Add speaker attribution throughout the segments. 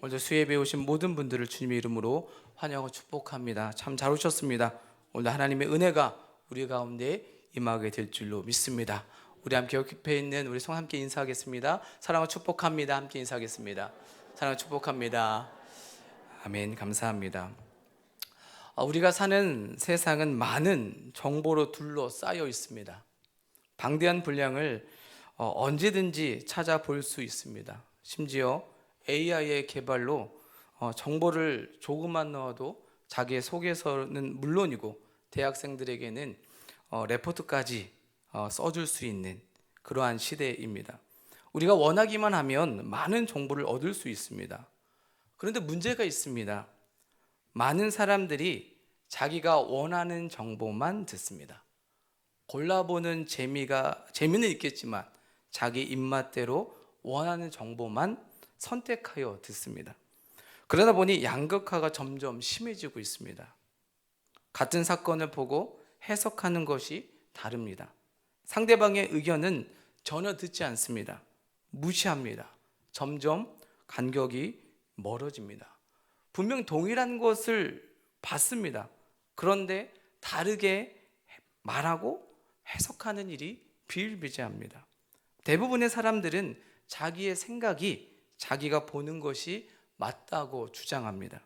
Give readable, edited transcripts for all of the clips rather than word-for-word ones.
Speaker 1: 오늘 수예배에 오신 모든 분들을 주님의 이름으로 환영하고 축복합니다. 참 잘 오셨습니다. 오늘 하나님의 은혜가 우리 가운데 임하게 될 줄로 믿습니다. 우리 함께 옆에 있는 우리 성 함께 인사하겠습니다. 사랑하고 축복합니다. 함께 인사하겠습니다. 사랑하고 축복합니다. 아멘. 감사합니다. 우리가 사는 세상은 많은 정보로 둘러싸여 있습니다. 방대한 분량을 언제든지 찾아볼 수 있습니다. 심지어 AI의 개발로 정보를 조금만 넣어도 자기의 소개서는 물론이고 대학생들에게는 레포트까지 써줄 수 있는 그러한 시대입니다. 우리가 원하기만 하면 많은 정보를 얻을 수 있습니다. 그런데 문제가 있습니다. 많은 사람들이 자기가 원하는 정보만 듣습니다. 골라보는 재미는 있겠지만 자기 입맛대로 원하는 정보만 선택하여 듣습니다. 그러다 보니 양극화가 점점 심해지고 있습니다. 같은 사건을 보고 해석하는 것이 다릅니다. 상대방의 의견은 전혀 듣지 않습니다. 무시합니다. 점점 간격이 멀어집니다. 분명 동일한 것을 봤습니다. 그런데 다르게 말하고 해석하는 일이 비일비재합니다. 대부분의 사람들은 자기의 생각이 자기가 보는 것이 맞다고 주장합니다.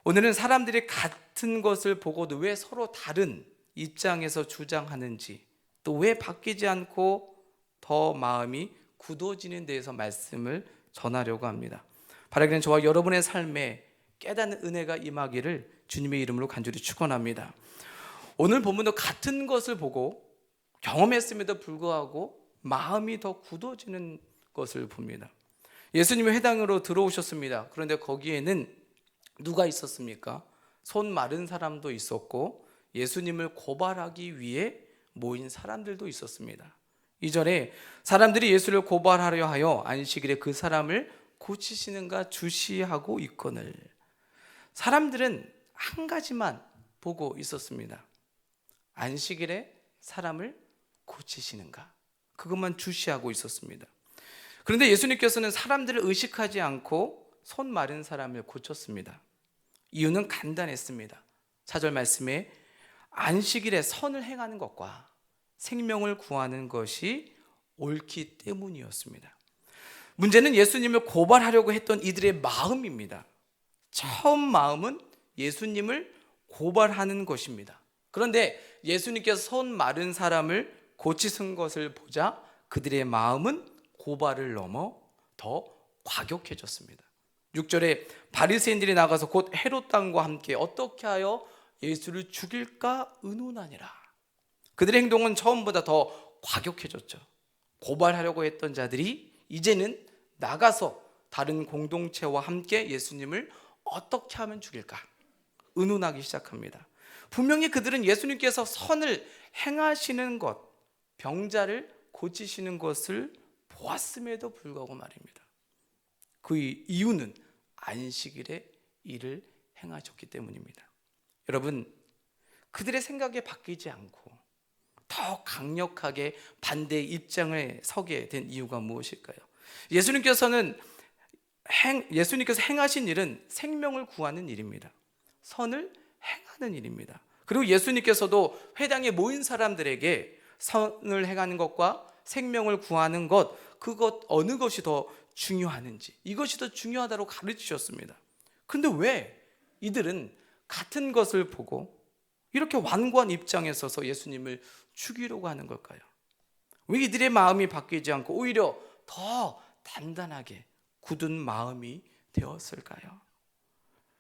Speaker 1: 오늘은 사람들이 같은 것을 보고도 왜 서로 다른 입장에서 주장하는지, 또 왜 바뀌지 않고 더 마음이 굳어지는 데에서 말씀을 전하려고 합니다. 바라기는 저와 여러분의 삶에 깨닫는 은혜가 임하기를 주님의 이름으로 간절히 축원합니다. 오늘 본문도 같은 것을 보고 경험했음에도 불구하고 마음이 더 굳어지는 것을 봅니다. 예수님이 회당으로 들어오셨습니다. 그런데 거기에는 누가 있었습니까? 손 마른 사람도 있었고 예수님을 고발하기 위해 모인 사람들도 있었습니다. 2절에 사람들이 예수를 고발하려 하여 안식일에 그 사람을 고치시는가 주시하고 있거늘. 사람들은 한 가지만 보고 있었습니다. 안식일에 사람을 고치시는가, 그것만 주시하고 있었습니다. 그런데 예수님께서는 사람들을 의식하지 않고 손 마른 사람을 고쳤습니다. 이유는 간단했습니다. 4절 말씀에 안식일에 선을 행하는 것과 생명을 구하는 것이 옳기 때문이었습니다. 문제는 예수님을 고발하려고 했던 이들의 마음입니다. 처음 마음은 예수님을 고발하는 것입니다. 그런데 예수님께서 손 마른 사람을 고치신 것을 보자 그들의 마음은 고발을 넘어 더 과격해졌습니다. 6절에 바리새인들이 나가서 곧 헤롯 왕과 함께 어떻게 하여 예수를 죽일까 의논하니라. 그들의 행동은 처음보다 더 과격해졌죠. 고발하려고 했던 자들이 이제는 나가서 다른 공동체와 함께 예수님을 어떻게 하면 죽일까 의논하기 시작합니다. 분명히 그들은 예수님께서 선을 행하시는 것, 병자를 고치시는 것을 보았음에도 불구하고 말입니다. 그 이유는 안식일에 일을 행하셨기 때문입니다. 여러분, 그들의 생각에 바뀌지 않고 더 강력하게 반대의 입장에 서게 된 이유가 무엇일까요? 예수님께서 행하신 일은 생명을 구하는 일입니다. 선을 행하는 일입니다. 그리고 예수님께서도 회당에 모인 사람들에게 선을 행하는 것과 생명을 구하는 것, 그것 어느 것이 더 중요하는지, 이것이 더 중요하다고 가르치셨습니다. 그런데 왜 이들은 같은 것을 보고 이렇게 완고한 입장에 서서 예수님을 죽이려고 하는 걸까요? 왜 이들의 마음이 바뀌지 않고 오히려 더 단단하게 굳은 마음이 되었을까요?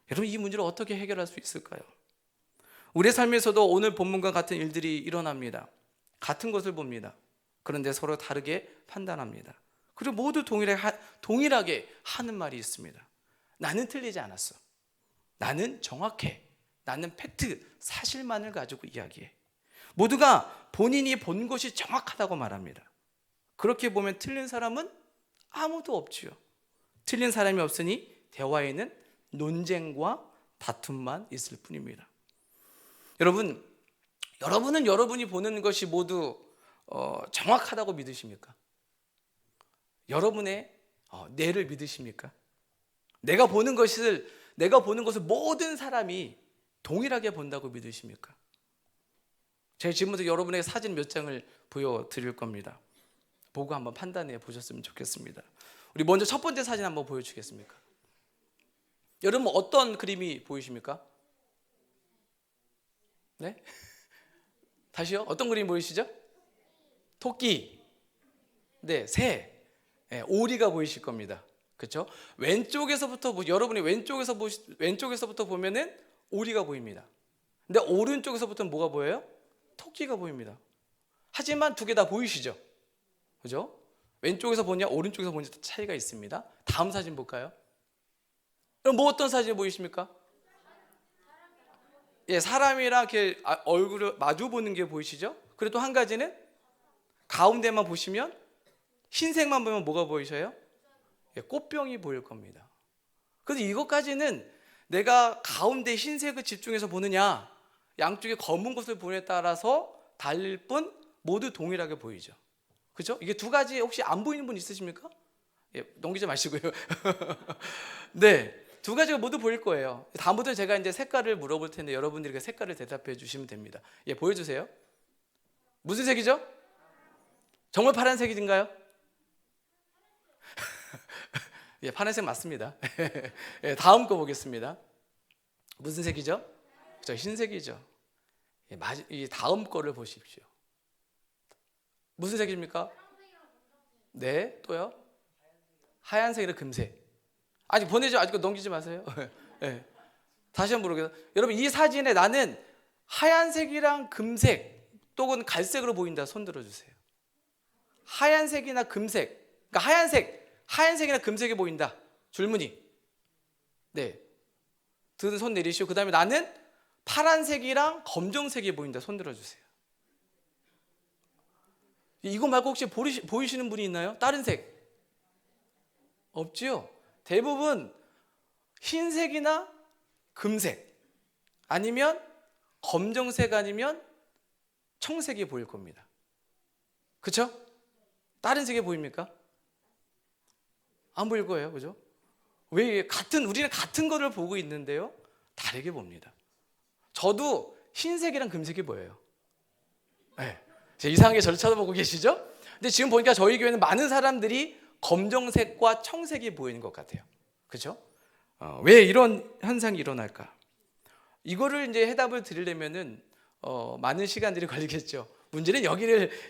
Speaker 1: 여러분, 이 문제를 어떻게 해결할 수 있을까요? 우리의 삶에서도 오늘 본문과 같은 일들이 일어납니다. 같은 것을 봅니다. 그런데 서로 다르게 판단합니다. 그리고 모두 동일하게 하는 말이 있습니다. 나는 틀리지 않았어. 나는 정확해. 나는 팩트, 사실만을 가지고 이야기해. 모두가 본인이 본 것이 정확하다고 말합니다. 그렇게 보면 틀린 사람은 아무도 없지요. 틀린 사람이 없으니 대화에는 논쟁과 다툼만 있을 뿐입니다. 여러분은 여러분이 보는 것이 모두 정확하다고 믿으십니까? 여러분의 뇌를 믿으십니까? 내가 보는 것을 모든 사람이 동일하게 본다고 믿으십니까? 제가 지금부터 여러분에게 사진 몇 장을 보여드릴 겁니다. 보고 한번 판단해 보셨으면 좋겠습니다. 우리 먼저 첫 번째 사진 한번 보여주겠습니까? 여러분 어떤 그림이 보이십니까? 네? 다시요? 어떤 그림 보이시죠? 토끼, 네, 새, 네, 오리가 보이실 겁니다. 그렇죠? 여러분이 왼쪽에서부터 보면은 오리가 보입니다. 근데 오른쪽에서부터는 뭐가 보여요? 토끼가 보입니다. 하지만 두 개 다 보이시죠? 그죠? 왼쪽에서 보냐 오른쪽에서 보냐 차이가 있습니다. 다음 사진 볼까요? 그럼 뭐 어떤 사진 보이십니까? 예, 사람이랑 이렇게 얼굴을 마주 보는 게 보이시죠? 그리고 또 한 가지는 가운데만 보시면 흰색만 보면 뭐가 보이셔요? 예, 꽃병이 보일 겁니다. 그래서 이것까지는 내가 가운데 흰색을 집중해서 보느냐 양쪽에 검은 것을 보느냐에 따라서 달릴 뿐 모두 동일하게 보이죠. 그죠? 이게 두 가지 혹시 안 보이는 분 있으십니까? 예, 넘기지 마시고요. 네, 두 가지가 모두 보일 거예요. 다음부터 제가 이제 색깔을 물어볼 텐데 여러분들이 그 색깔을 대답해 주시면 됩니다. 예, 보여주세요. 무슨 색이죠? 정말 파란색인가요? 예, 파란색 맞습니다. 예, 다음 거 보겠습니다. 무슨 색이죠? 저 흰색이죠. 예, 이 다음 거를 보십시오. 무슨 색입니까? 네, 또요? 하얀색이랑 금색. 아직 보내죠. 아직 넘기지 마세요. 네. 다시 한번 물어보겠습니다. 여러분 이 사진에 나는 하얀색이랑 금색 또는 갈색으로 보인다. 손 들어주세요. 하얀색이나 금색. 그러니까 하얀색이나 금색이 보인다. 줄무늬. 네. 든 손 내리시고 그 다음에 나는 파란색이랑 검정색이 보인다. 손 들어주세요. 이거 말고 혹시 보이시는 분이 있나요? 다른 색? 없지요? 대부분 흰색이나 금색 아니면 검정색 아니면 청색이 보일 겁니다. 그렇죠? 다른 색이 보입니까? 안 보일 거예요. 그죠? 우리는 같은 거를 보고 있는데요. 다르게 봅니다. 저도 흰색이랑 금색이 보여요. 네. 이상하게 저를 쳐다보고 계시죠? 근데 지금 보니까 저희 교회는 많은 사람들이 검정색과 청색이 보이는 것 같아요. 그렇죠? 왜 이런 현상이 일어날까? 이거를 이제 해답을 드리려면은 많은 시간들이 걸리겠죠. 문제는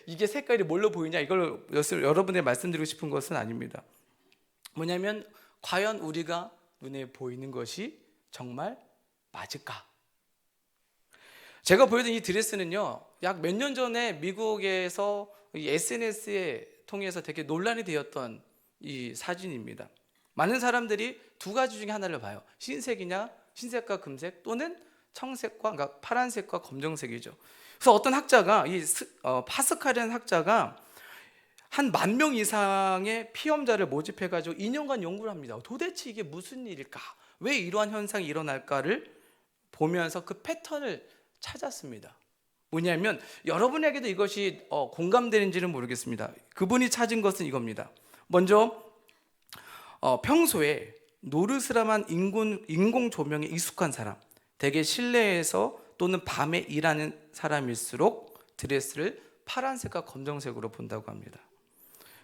Speaker 1: 이게 색깔이 뭘로 보이냐 이걸 여러분에 말씀드리고 싶은 것은 아닙니다. 뭐냐면 과연 우리가 눈에 보이는 것이 정말 맞을까? 제가 보여드린 이 드레스는요, 약 몇 년 전에 미국에서 이 SNS에 통해서 되게 논란이 되었던 이 사진입니다. 많은 사람들이 두 가지 중에 하나를 봐요. 흰색과 금색 또는 청색과 그러니까 파란색과 검정색이죠. 그래서 어떤 학자가 파스칼이라는 학자가 한 10,000명 이상의 피험자를 모집해가지고 2년간 연구를 합니다. 도대체 이게 무슨 일일까? 왜 이러한 현상이 일어날까를 보면서 그 패턴을 찾았습니다. 뭐냐면 여러분에게도 이것이 공감되는지는 모르겠습니다. 그분이 찾은 것은 이겁니다. 먼저 평소에 노르스름한 인공 조명에 익숙한 사람, 대개 실내에서 또는 밤에 일하는 사람일수록 드레스를 파란색과 검정색으로 본다고 합니다.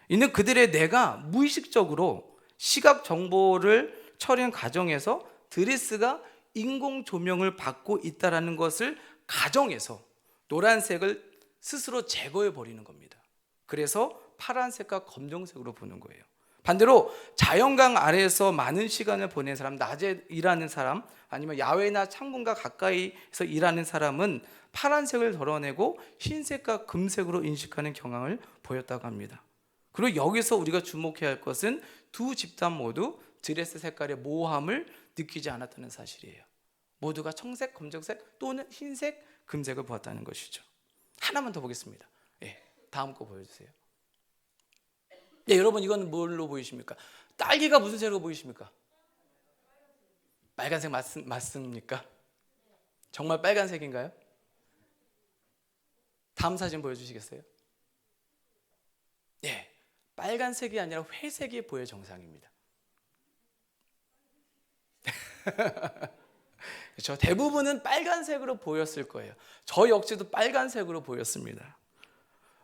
Speaker 1: 이는 그들의 뇌가 무의식적으로 시각 정보를 처리하는 과정에서 드레스가 인공 조명을 받고 있다는 것을 가정해서 노란색을 스스로 제거해 버리는 겁니다. 그래서 파란색과 검정색으로 보는 거예요. 반대로 자연광 아래에서 많은 시간을 보낸 사람, 낮에 일하는 사람, 아니면 야외나 창문과 가까이서 일하는 사람은 파란색을 덜어내고 흰색과 금색으로 인식하는 경향을 보였다고 합니다. 그리고 여기서 우리가 주목해야 할 것은 두 집단 모두 드레스 색깔의 모호함을 느끼지 않았다는 사실이에요. 모두가 청색, 검정색 또는 흰색, 금색을 보았다는 것이죠. 하나만 더 보겠습니다. 예, 다음 거 보여주세요. 예, 여러분 이건 뭘로 보이십니까? 딸기가 무슨 색으로 보이십니까? 빨간색 맞습니까? 정말 빨간색인가요? 다음 사진 보여주시겠어요? 예, 빨간색이 아니라 회색이 보여 정상입니다. 그렇죠? 대부분은 빨간색으로 보였을 거예요. 저 역시도 빨간색으로 보였습니다.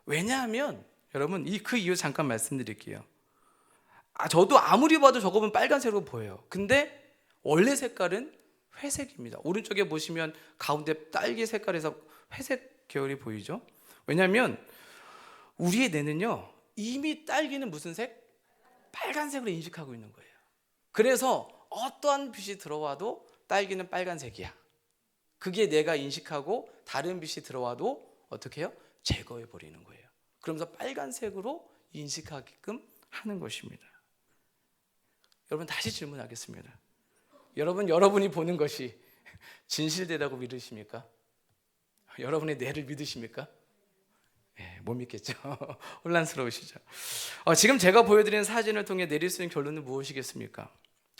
Speaker 1: 왜냐하면 여러분 그 이유 잠깐 말씀드릴게요. 저도 아무리 봐도 저거 보면 빨간색으로 보여요. 근데 원래 색깔은 회색입니다. 오른쪽에 보시면 가운데 딸기 색깔에서 회색 계열이 보이죠? 왜냐하면 우리의 뇌는요, 이미 딸기는 무슨 색? 빨간색으로 인식하고 있는 거예요. 그래서 어떠한 빛이 들어와도 딸기는 빨간색이야. 그게 내가 인식하고 다른 빛이 들어와도 어떻게 해요? 제거해 버리는 거예요. 그러면서 빨간색으로 인식하게끔 하는 것입니다. 여러분 다시 질문하겠습니다. 여러분이 보는 것이 진실되다고 믿으십니까? 여러분의 뇌를 믿으십니까? 네, 못 믿겠죠. 혼란스러우시죠. 지금 제가 보여드리는 사진을 통해 내릴 수 있는 결론은 무엇이겠습니까?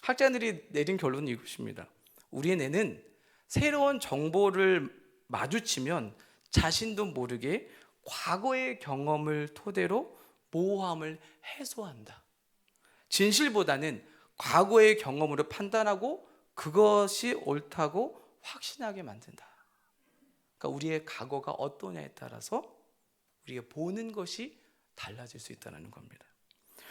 Speaker 1: 학자들이 내린 결론은 이것입니다. 우리의 뇌는 새로운 정보를 마주치면 자신도 모르게 과거의 경험을 토대로 모호함을 해소한다. 진실보다는 과거의 경험으로 판단하고 그것이 옳다고 확신하게 만든다. 그러니까 우리의 과거가 어떠냐에 따라서 우리가 보는 것이 달라질 수 있다는 겁니다.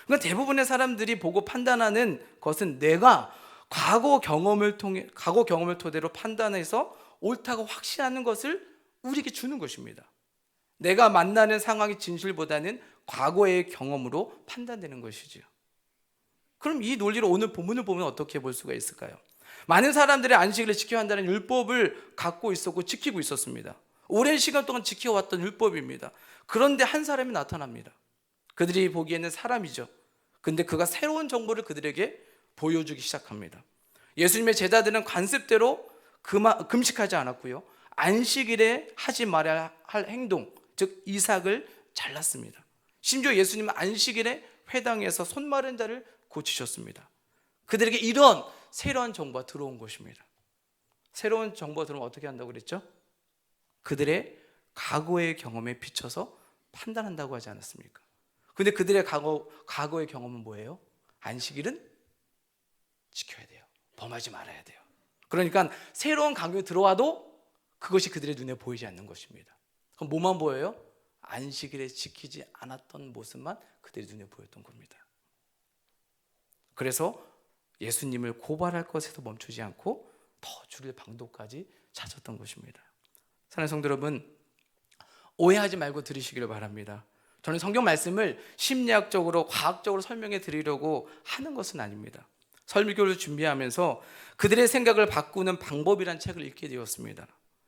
Speaker 1: 그러니까 대부분의 사람들이 보고 판단하는 것은 내가 과거 경험을 토대로 판단해서 옳다고 확신하는 것을 우리에게 주는 것입니다. 내가 만나는 상황의 진실보다는 과거의 경험으로 판단되는 것이지요. 그럼 이 논리를 오늘 본문을 보면 어떻게 볼 수가 있을까요? 많은 사람들이 안식일을 지켜야 한다는 율법을 갖고 있었고 지키고 있었습니다. 오랜 시간 동안 지켜왔던 율법입니다. 그런데 한 사람이 나타납니다. 그들이 보기에는 사람이죠. 근데 그가 새로운 정보를 그들에게 보여주기 시작합니다. 예수님의 제자들은 관습대로 금식하지 않았고요, 안식일에 하지 말아야 할 행동, 즉 이삭을 잘랐습니다. 심지어 예수님은 안식일에 회당에서 손 마른 자를 고치셨습니다. 그들에게 이런 새로운 정보가 들어온 것입니다. 새로운 정보가 들어오면 어떻게 한다고 그랬죠? 그들의 과거의 경험에 비춰서 판단한다고 하지 않았습니까? 근데 그들의 과거의 경험은 뭐예요? 안식일은 지켜야 돼요. 범하지 말아야 돼요. 그러니까 새로운 강요가 들어와도 그것이 그들의 눈에 보이지 않는 것입니다. 그럼 뭐만 보여요? 안식일에 지키지 않았던 모습만 그들의 눈에 보였던 겁니다. 그래서 예수님을 고발할 것에서 멈추지 않고 더 줄일 방도까지 찾았던 것입니다. 사랑하는 성도 여러분, 오해하지 말고 들으시기를 바랍니다. 저는 성경 말씀을 심리학적으로 과학적으로 설명해 드리려고 하는 것은 아닙니다. 설교를 준비하면서 그들의 생각을 바꾸는 방법이란 책을 읽게 되었습니다.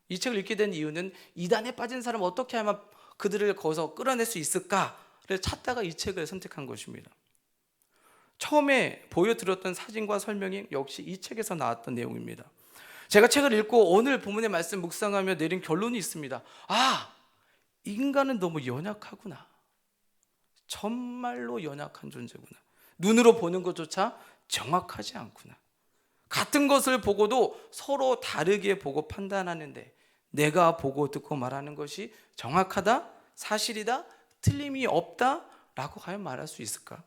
Speaker 1: 이 책을 읽게 된 이유는 이단에 빠진 사람은 어떻게 하면 그들을 거기서 끌어낼 수 있을까를 찾다가 이 책을 선택한 것입니다. 처음에 보여드렸던 사진과 설명이 역시 이 책에서 나왔던 내용입니다. 제가 책을 읽고 오늘 본문의 말씀 묵상하며 내린 결론이 있습니다. 인간은 너무 연약하구나. 정말로 연약한 존재구나. 눈으로 보는 것조차 정확하지 않구나. 같은 것을 보고도 서로 다르게 보고 판단하는데 내가 보고 듣고 말하는 것이 정확하다, 사실이다, 틀림이 없다 라고 과연 말할 수 있을까?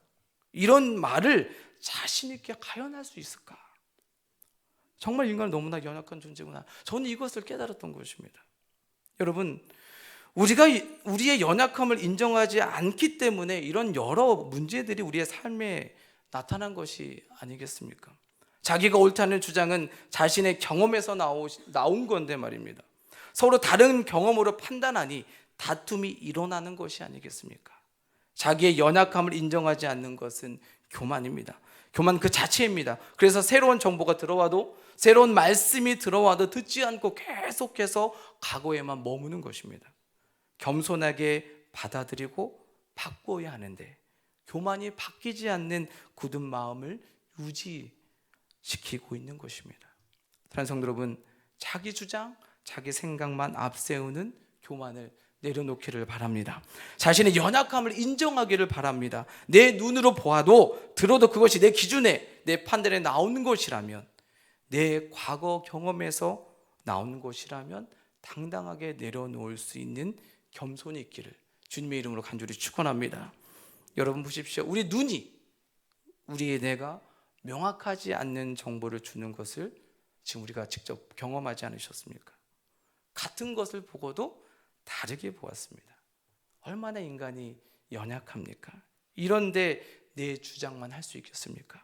Speaker 1: 이런 말을 자신 있게 과연 할 수 있을까? 정말 인간은 너무나 연약한 존재구나. 저는 이것을 깨달았던 것입니다. 여러분, 우리가 우리의 연약함을 인정하지 않기 때문에 이런 여러 문제들이 우리의 삶에 나타난 것이 아니겠습니까? 자기가 옳다는 주장은 자신의 경험에서 나온 건데 말입니다. 서로 다른 경험으로 판단하니 다툼이 일어나는 것이 아니겠습니까? 자기의 연약함을 인정하지 않는 것은 교만입니다. 교만 그 자체입니다. 그래서 새로운 정보가 들어와도, 새로운 말씀이 들어와도 듣지 않고 계속해서 과거에만 머무는 것입니다. 겸손하게 받아들이고 바꾸어야 하는데 교만이 바뀌지 않는 굳은 마음을 유지시키고 있는 것입니다. 사랑하는 성도 여러분, 자기 주장, 자기 생각만 앞세우는 교만을 내려놓기를 바랍니다. 자신의 연약함을 인정하기를 바랍니다. 내 눈으로 보아도 들어도 그것이 내 기준에, 내 판단에 나오는 것이라면, 내 과거 경험에서 나오는 것이라면 당당하게 내려놓을 수 있는 겸손이 있기를 주님의 이름으로 간절히 축원합니다. 여러분 보십시오. 우리 눈이, 우리의 뇌가 명확하지 않는 정보를 주는 것을 지금 우리가 직접 경험하지 않으셨습니까? 같은 것을 보고도 다르게 보았습니다. 얼마나 인간이 연약합니까? 이런데 내 주장만 할 수 있겠습니까?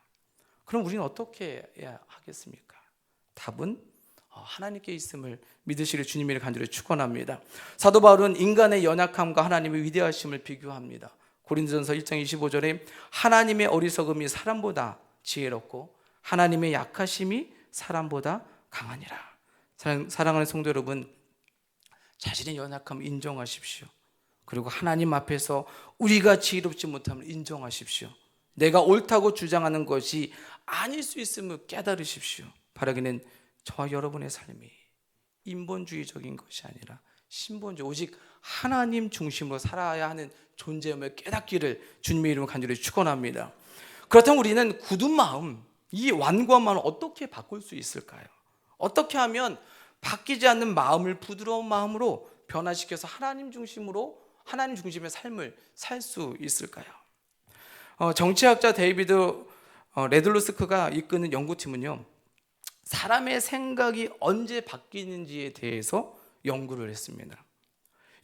Speaker 1: 그럼 우리는 어떻게 해야 하겠습니까? 답은 하나님께 있음을 믿으시길 주님의 간절히 축원합니다. 사도 바울은 인간의 연약함과 하나님의 위대하심을 비교합니다. 고린도전서 1장 25절에 하나님의 어리석음이 사람보다 지혜롭고 하나님의 약하심이 사람보다 강하니라. 사랑하는 성도 여러분, 자신의 연약함을 인정하십시오. 그리고 하나님 앞에서 우리가 지혜롭지 못함을 인정하십시오. 내가 옳다고 주장하는 것이 아닐 수 있음을 깨달으십시오. 바라기는 저와 여러분의 삶이 인본주의적인 것이 아니라 신본주의, 오직 하나님 중심으로 살아야 하는 존재임을 깨닫기를 주님의 이름으로 간절히 축원합니다. 그렇다면 우리는 굳은 마음, 이 완고한 마음을 어떻게 바꿀 수 있을까요? 어떻게 하면 바뀌지 않는 마음을 부드러운 마음으로 변화시켜서 하나님 중심의 삶을 살 수 있을까요? 정치학자 데이비드 레들로스크가 이끄는 연구팀은요, 사람의 생각이 언제 바뀌는지에 대해서 연구를 했습니다.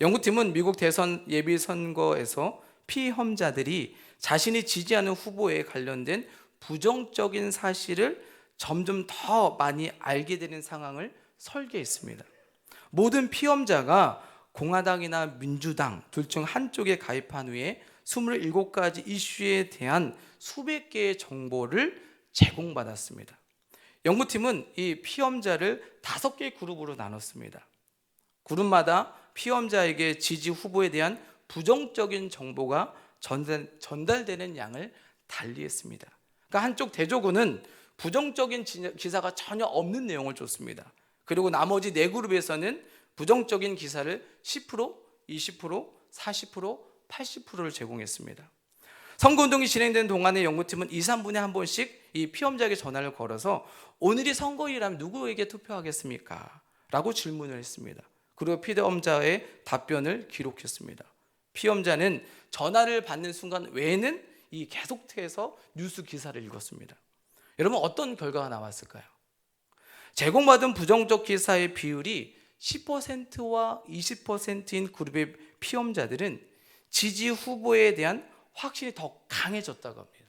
Speaker 1: 연구팀은 미국 대선 예비선거에서 피험자들이 자신이 지지하는 후보에 관련된 부정적인 사실을 점점 더 많이 알게 되는 상황을 설계했습니다. 모든 피험자가 공화당이나 민주당 둘 중 한쪽에 가입한 후에 27가지 이슈에 대한 수백 개의 정보를 제공받았습니다. 연구팀은 이 피험자를 5개의 그룹으로 나눴습니다. 그룹마다 피험자에게 지지 후보에 대한 부정적인 정보가 전달되는 양을 달리했습니다. 그러니까 한쪽 대조군은 부정적인 기사가 전혀 없는 내용을 줬습니다. 그리고 나머지 4그룹에서는 부정적인 기사를 10%, 20%, 40%, 80%를 제공했습니다. 선거운동이 진행된 동안에 연구팀은 2, 3분에 한 번씩 이 피험자에게 전화를 걸어서 오늘이 선거일이라면 누구에게 투표하겠습니까? 라고 질문을 했습니다. 그리고 피험자의 답변을 기록했습니다. 피험자는 전화를 받는 순간 외에는 이 계속해서 뉴스 기사를 읽었습니다. 여러분, 어떤 결과가 나왔을까요? 제공받은 부정적 기사의 비율이 10%와 20%인 그룹의 피험자들은 지지 후보에 대한 확신이 더 강해졌다고 합니다.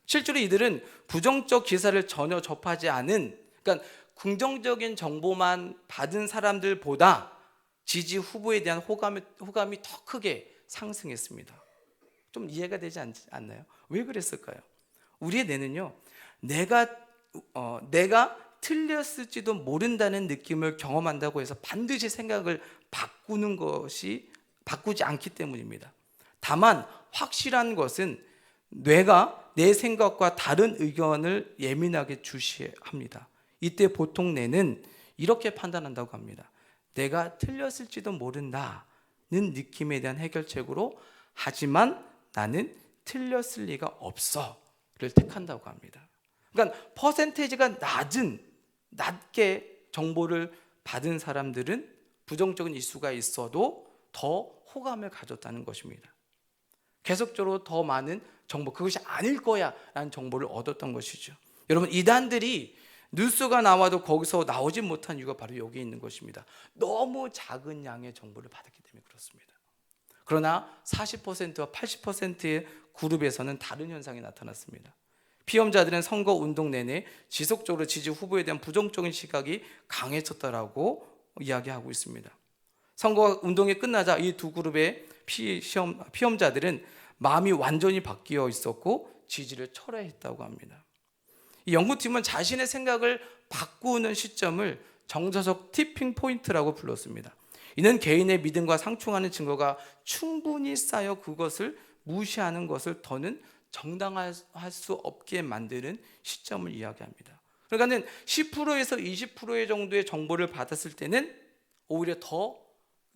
Speaker 1: 실제로 이들은 부정적 기사를 전혀 접하지 않은, 그러니까 긍정적인 정보만 받은 사람들보다 지지 후보에 대한 호감이 더 크게 상승했습니다. 좀 이해가 되지 않나요? 왜 그랬을까요? 우리의 뇌는요, 내가 틀렸을지도 모른다는 느낌을 경험한다고 해서 반드시 생각을 바꾸지 않기 때문입니다. 다만 확실한 것은 뇌가 내 생각과 다른 의견을 예민하게 주시합니다. 이때 보통 뇌는 이렇게 판단한다고 합니다. 내가 틀렸을지도 모른다는 느낌에 대한 해결책으로, 하지만 나는 틀렸을 리가 없어를 택한다고 합니다. 그러니까 퍼센테이지가 낮게 정보를 받은 사람들은 부정적인 이슈가 있어도 더 호감을 가졌다는 것입니다. 계속적으로 더 많은 정보, 그것이 아닐 거야 라는 정보를 얻었던 것이죠. 여러분, 이단들이 뉴스가 나와도 거기서 나오지 못한 이유가 바로 여기 있는 것입니다. 너무 작은 양의 정보를 받았기 때문에 그렇습니다. 그러나 40%와 80%의 그룹에서는 다른 현상이 나타났습니다. 피험자들은 선거 운동 내내 지속적으로 지지 후보에 대한 부정적인 시각이 강해졌다라고 이야기하고 있습니다. 선거 운동이 끝나자 이 두 그룹의 피험자들은 마음이 완전히 바뀌어 있었고 지지를 철회했다고 합니다. 이 연구팀은 자신의 생각을 바꾸는 시점을 정서적 티핑 포인트라고 불렀습니다. 이는 개인의 믿음과 상충하는 증거가 충분히 쌓여 그것을 무시하는 것을 더는 정당할 수 없게 만드는 시점을 이야기합니다. 그러니까 10%에서 20% 정도의 정보를 받았을 때는 오히려 더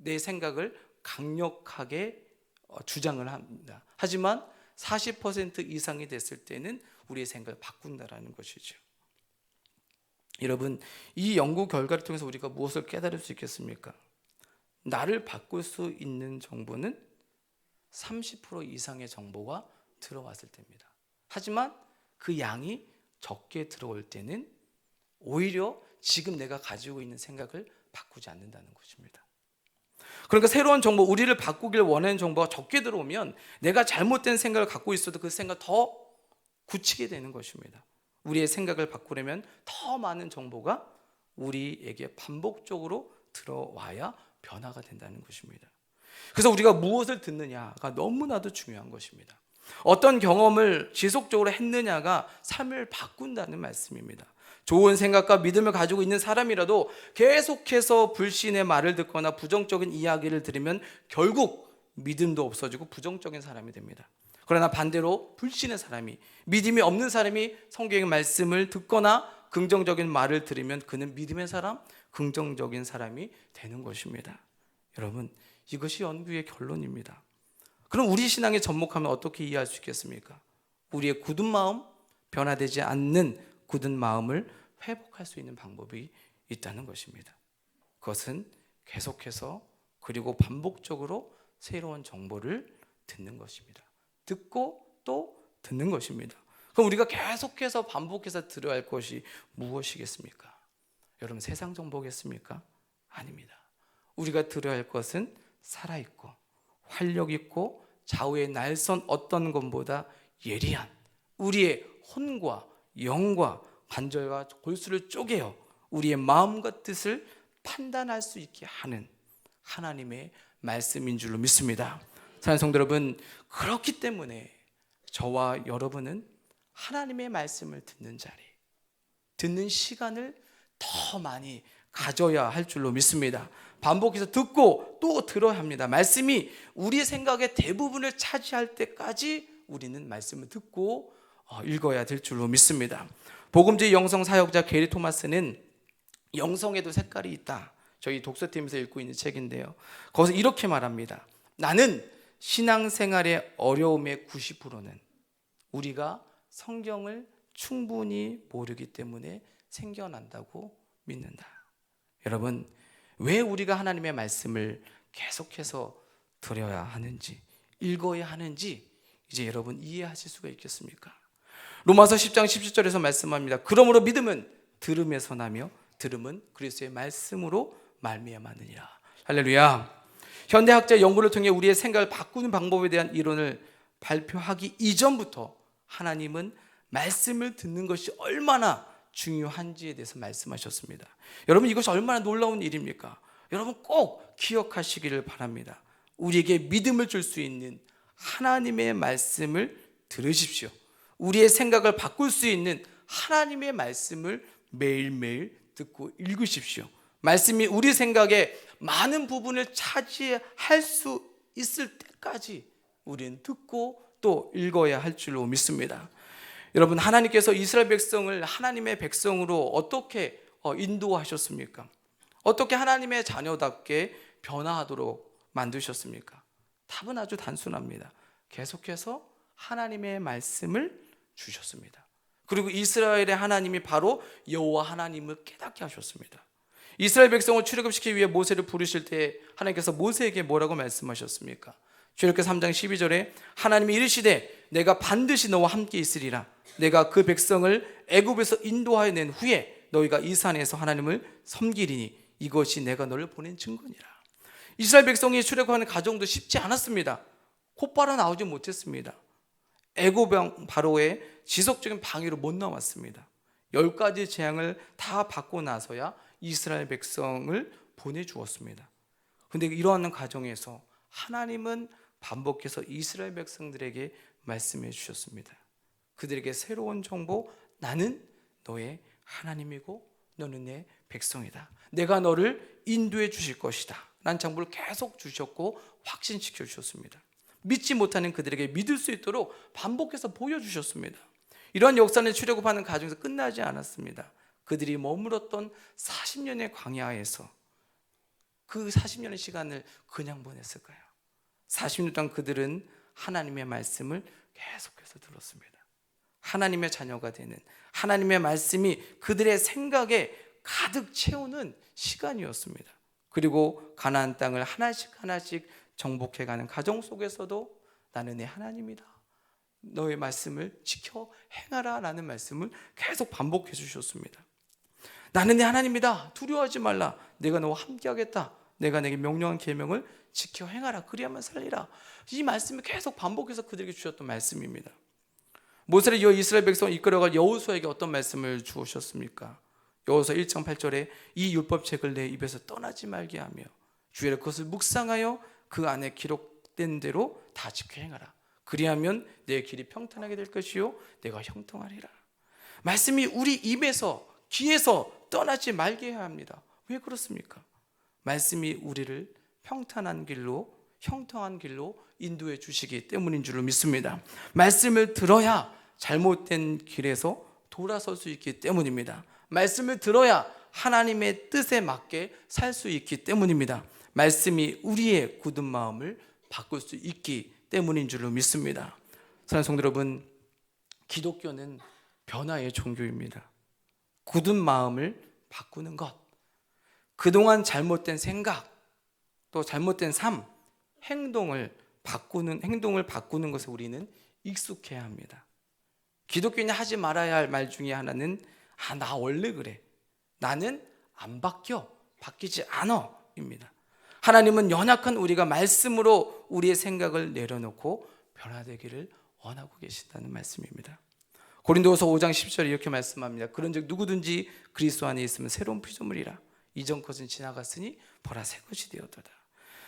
Speaker 1: 내 생각을 강력하게 주장을 합니다. 하지만 40% 이상이 됐을 때는 우리의 생각을 바꾼다라는 것이죠. 여러분, 이 연구 결과를 통해서 우리가 무엇을 깨달을 수 있겠습니까? 나를 바꿀 수 있는 정보는 30% 이상의 정보가 들어왔을 때입니다. 하지만 그 양이 적게 들어올 때는 오히려 지금 내가 가지고 있는 생각을 바꾸지 않는다는 것입니다. 그러니까 새로운 정보, 우리를 바꾸길 원하는 정보가 적게 들어오면 내가 잘못된 생각을 갖고 있어도 그 생각 더 굳히게 되는 것입니다. 우리의 생각을 바꾸려면 더 많은 정보가 우리에게 반복적으로 들어와야 변화가 된다는 것입니다. 그래서 우리가 무엇을 듣느냐가 너무나도 중요한 것입니다. 어떤 경험을 지속적으로 했느냐가 삶을 바꾼다는 말씀입니다. 좋은 생각과 믿음을 가지고 있는 사람이라도 계속해서 불신의 말을 듣거나 부정적인 이야기를 들으면 결국 믿음도 없어지고 부정적인 사람이 됩니다. 그러나 반대로 불신의 사람이, 믿음이 없는 사람이 성경의 말씀을 듣거나 긍정적인 말을 들으면 그는 믿음의 사람, 긍정적인 사람이 되는 것입니다. 여러분, 이것이 연구의 결론입니다. 그럼 우리 신앙에 접목하면 어떻게 이해할 수 있겠습니까? 우리의 굳은 마음, 변화되지 않는 굳은 마음을 회복할 수 있는 방법이 있다는 것입니다. 그것은 계속해서 그리고 반복적으로 새로운 정보를 듣는 것입니다. 듣고 또 듣는 것입니다. 그럼 우리가 계속해서 반복해서 들어야 할 것이 무엇이겠습니까? 여러분, 세상 정보겠습니까? 아닙니다. 우리가 들어야 할 것은 살아있고 활력 있고 좌우의 날선 어떤 것보다 예리한 우리의 혼과 영과 관절과 골수를 쪼개어 우리의 마음과 뜻을 판단할 수 있게 하는 하나님의 말씀인 줄로 믿습니다. 사랑하는 성도 여러분, 그렇기 때문에 저와 여러분은 하나님의 말씀을 듣는 자리, 듣는 시간을 더 많이 가져야 할 줄로 믿습니다. 반복해서 듣고 또 들어야 합니다. 말씀이 우리 생각의 대부분을 차지할 때까지 우리는 말씀을 듣고 읽어야 될 줄로 믿습니다. 복음주의 영성 사역자 게리 토마스는 영성에도 색깔이 있다, 저희 독서팀에서 읽고 있는 책인데요, 거기서 이렇게 말합니다. 나는 신앙생활의 어려움의 90%는 우리가 성경을 충분히 모르기 때문에 생겨난다고 믿는다. 여러분, 왜 우리가 하나님의 말씀을 계속해서 들어야 하는지, 읽어야 하는지 이제 여러분 이해하실 수가 있겠습니까? 로마서 10장 17절에서 말씀합니다. 그러므로 믿음은 들음에서 나며 들음은 그리스도의 말씀으로 말미암았느니라. 할렐루야. 현대학자 연구를 통해 우리의 생각을 바꾸는 방법에 대한 이론을 발표하기 이전부터 하나님은 말씀을 듣는 것이 얼마나 중요한지에 대해서 말씀하셨습니다. 여러분, 이것이 얼마나 놀라운 일입니까? 여러분 꼭 기억하시기를 바랍니다. 우리에게 믿음을 줄 수 있는 하나님의 말씀을 들으십시오. 우리의 생각을 바꿀 수 있는 하나님의 말씀을 매일매일 듣고 읽으십시오. 말씀이 우리 생각의 많은 부분을 차지할 수 있을 때까지 우리는 듣고 또 읽어야 할 줄로 믿습니다. 여러분, 하나님께서 이스라엘 백성을 하나님의 백성으로 어떻게 인도하셨습니까? 어떻게 하나님의 자녀답게 변화하도록 만드셨습니까? 답은 아주 단순합니다. 계속해서 하나님의 말씀을 주셨습니다. 그리고 이스라엘의 하나님이 바로 여호와 하나님을 깨닫게 하셨습니다. 이스라엘 백성을 출애굽시키기 위해 모세를 부르실 때 하나님께서 모세에게 뭐라고 말씀하셨습니까? 출애굽기 3장 12절에 하나님이 이르시되 내가 반드시 너와 함께 있으리라. 내가 그 백성을 애굽에서 인도하여 낸 후에 너희가 이 산에서 하나님을 섬기리니 이것이 내가 너를 보낸 증거니라. 이스라엘 백성이 출애굽하는 과정도 쉽지 않았습니다. 곧바로 나오지 못했습니다. 애굽 왕 바로의 지속적인 방해로 못 나왔습니다. 10가지 재앙을 다 받고 나서야 이스라엘 백성을 보내주었습니다. 그런데 이러한 과정에서 하나님은 반복해서 이스라엘 백성들에게 말씀해 주셨습니다. 그들에게 새로운 정보, 나는 너의 하나님이고 너는 내 백성이다. 내가 너를 인도해 주실 것이다. 난 정보를 계속 주셨고 확신시켜 주셨습니다. 믿지 못하는 그들에게 믿을 수 있도록 반복해서 보여주셨습니다. 이러한 역사는 출애굽하는 과정에서 끝나지 않았습니다. 그들이 머물렀던 40년의 광야에서 그 40년의 시간을 그냥 보냈을까요? 40년 동안 그들은 하나님의 말씀을 계속해서 들었습니다. 하나님의 자녀가 되는 하나님의 말씀이 그들의 생각에 가득 채우는 시간이었습니다. 그리고 가나안 땅을 하나씩 하나씩 정복해가는 과정 속에서도 나는 내 하나님이다, 너의 말씀을 지켜 행하라 라는 말씀을 계속 반복해 주셨습니다. 나는 내 하나님이다. 두려워하지 말라. 내가 너와 함께하겠다. 내가 내게 명령한 계명을 지켜 행하라. 그리하면 살리라. 이 말씀을 계속 반복해서 그들에게 주셨던 말씀입니다. 모세를 이어 이스라엘 백성을 이끌어갈 여호수아에게 어떤 말씀을 주셨습니까? 여호수아 1장 8절에 이 율법책을 내 입에서 떠나지 말게 하며 주의를 그것을 묵상하여 그 안에 기록된 대로 다 지켜 행하라. 그리하면 내 길이 평탄하게 될 것이요 내가 형통하리라. 말씀이 우리 입에서 귀에서 떠나지 말게 해야 합니다. 왜 그렇습니까? 말씀이 우리를 평탄한 길로 형통한 길로 인도해 주시기 때문인 줄로 믿습니다. 말씀을 들어야 잘못된 길에서 돌아설 수 있기 때문입니다. 말씀을 들어야 하나님의 뜻에 맞게 살 수 있기 때문입니다. 말씀이 우리의 굳은 마음을 바꿀 수 있기 때문인 줄로 믿습니다. 사랑하는 성도 여러분, 기독교는 변화의 종교입니다. 굳은 마음을 바꾸는 것, 그동안 잘못된 생각, 또 잘못된 삶, 행동을 바꾸는 것에 우리는 익숙해야 합니다. 기독교인이 하지 말아야 할 말 중에 하나는 나 원래 그래, 나는 안 바뀌어, 바뀌지 않아 입니다. 하나님은 연약한 우리가 말씀으로 우리의 생각을 내려놓고 변화되기를 원하고 계신다는 말씀입니다. 고린도후서 5장 10절에 이렇게 말씀합니다. 그런즉 누구든지 그리스도 안에 있으면 새로운 피조물이라. 이전 것은 지나갔으니 보라 새 것이 되었도다.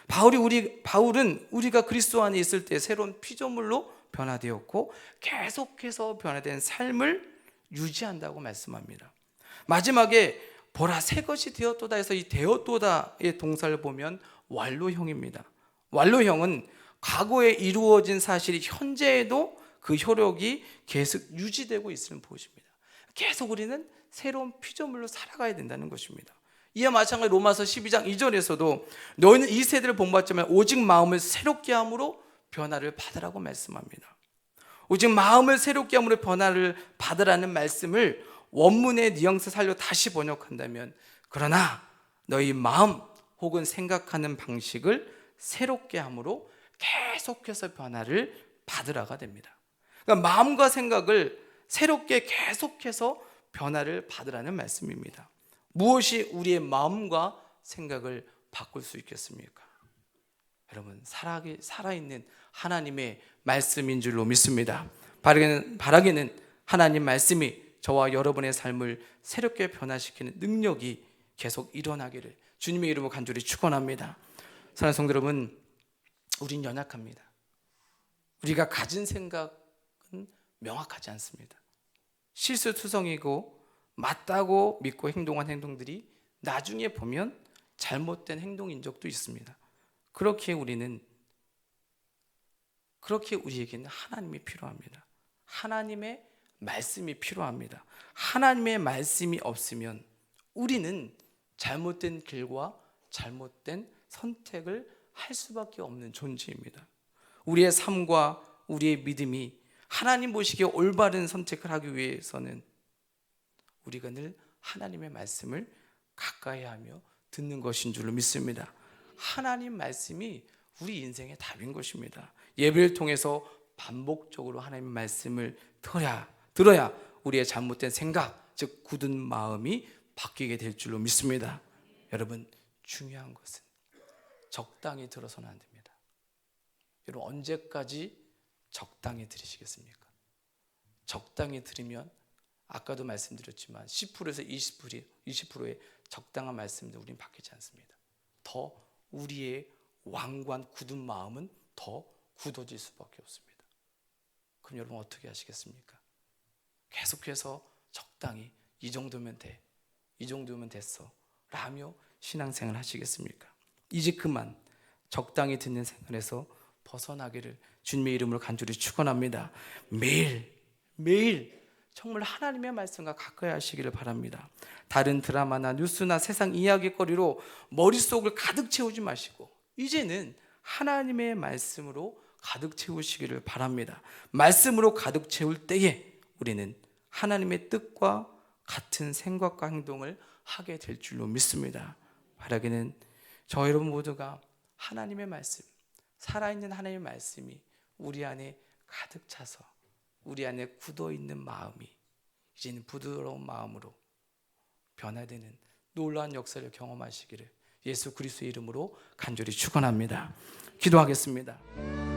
Speaker 1: 바울은 우리가 그리스도 안에 있을 때 새로운 피조물로 변화되었고 계속해서 변화된 삶을 유지한다고 말씀합니다. 마지막에 보라 새 것이 되었도다 해서 이 되었도다의 동사를 보면 완료형입니다. 완료형은 과거에 이루어진 사실이 현재에도 그 효력이 계속 유지되고 있음을 보십니다. 계속 우리는 새로운 피조물로 살아가야 된다는 것입니다. 이와 마찬가지로 로마서 12장 2절에서도 너희는 이 세대를 본받지만 오직 마음을 새롭게 함으로 변화를 받으라고 말씀합니다. 오직 마음을 새롭게 함으로 변화를 받으라는 말씀을 원문의 뉘앙스 살려 다시 번역한다면 그러나 너희 마음 혹은 생각하는 방식을 새롭게 함으로 계속해서 변화를 받으라가 됩니다. 그러니까 마음과 생각을 새롭게 계속해서 변화를 받으라는 말씀입니다. 무엇이 우리의 마음과 생각을 바꿀 수 있겠습니까? 여러분, 살아있는 하나님의 말씀인 줄로 믿습니다. 바라기는 하나님 말씀이 저와 여러분의 삶을 새롭게 변화시키는 능력이 계속 일어나기를 주님의 이름으로 간절히 축원합니다. 사랑하는 성도 여러분, 우린 연약합니다. 우리가 가진 생각은 명확하지 않습니다. 실수투성이고 맞다고 믿고 행동한 행동들이 나중에 보면 잘못된 행동인 적도 있습니다. 그렇게 우리에게는 하나님이 필요합니다. 하나님의 말씀이 필요합니다. 하나님의 말씀이 없으면 우리는 잘못된 길과 잘못된 선택을 할 수밖에 없는 존재입니다. 우리의 삶과 우리의 믿음이 하나님 보시기에 올바른 선택을 하기 위해서는 우리가 늘 하나님의 말씀을 가까이 하며 듣는 것인 줄로 믿습니다. 하나님 말씀이 우리 인생의 답인 것입니다. 예배를 통해서 반복적으로 하나님의 말씀을 들어야 우리의 잘못된 생각, 즉 굳은 마음이 바뀌게 될 줄로 믿습니다. 여러분, 중요한 것은 적당히 들어서는 안 됩니다. 여러분, 언제까지 적당히 들으시겠습니까? 적당히 들으면 아까도 말씀드렸지만 10%에서 20%의 적당한 말씀들 우리는 바뀌지 않습니다. 더 우리의 완고한 굳은 마음은 더 굳어질 수밖에 없습니다. 그럼 여러분 어떻게 하시겠습니까? 계속해서 적당히 이 정도면 돼, 이 정도면 됐어 라며 신앙생활 하시겠습니까? 이제 그만 적당히 듣는 생활에서 벗어나기를 주님의 이름으로 간절히 축원합니다. 매일 정말 하나님의 말씀과 가까이 하시기를 바랍니다. 다른 드라마나 뉴스나 세상 이야기거리로 머릿속을 가득 채우지 마시고 이제는 하나님의 말씀으로 가득 채우시기를 바랍니다. 말씀으로 가득 채울 때에 우리는 하나님의 뜻과 같은 생각과 행동을 하게 될 줄로 믿습니다. 바라기는 저 여러분 모두가 하나님의 말씀, 살아있는 하나님의 말씀이 우리 안에 가득 차서 우리 안에 굳어있는 마음이 이제는 부드러운 마음으로 변화되는 놀라운 역사를 경험하시기를 예수 그리스도의 이름으로 간절히 축원합니다. 기도하겠습니다.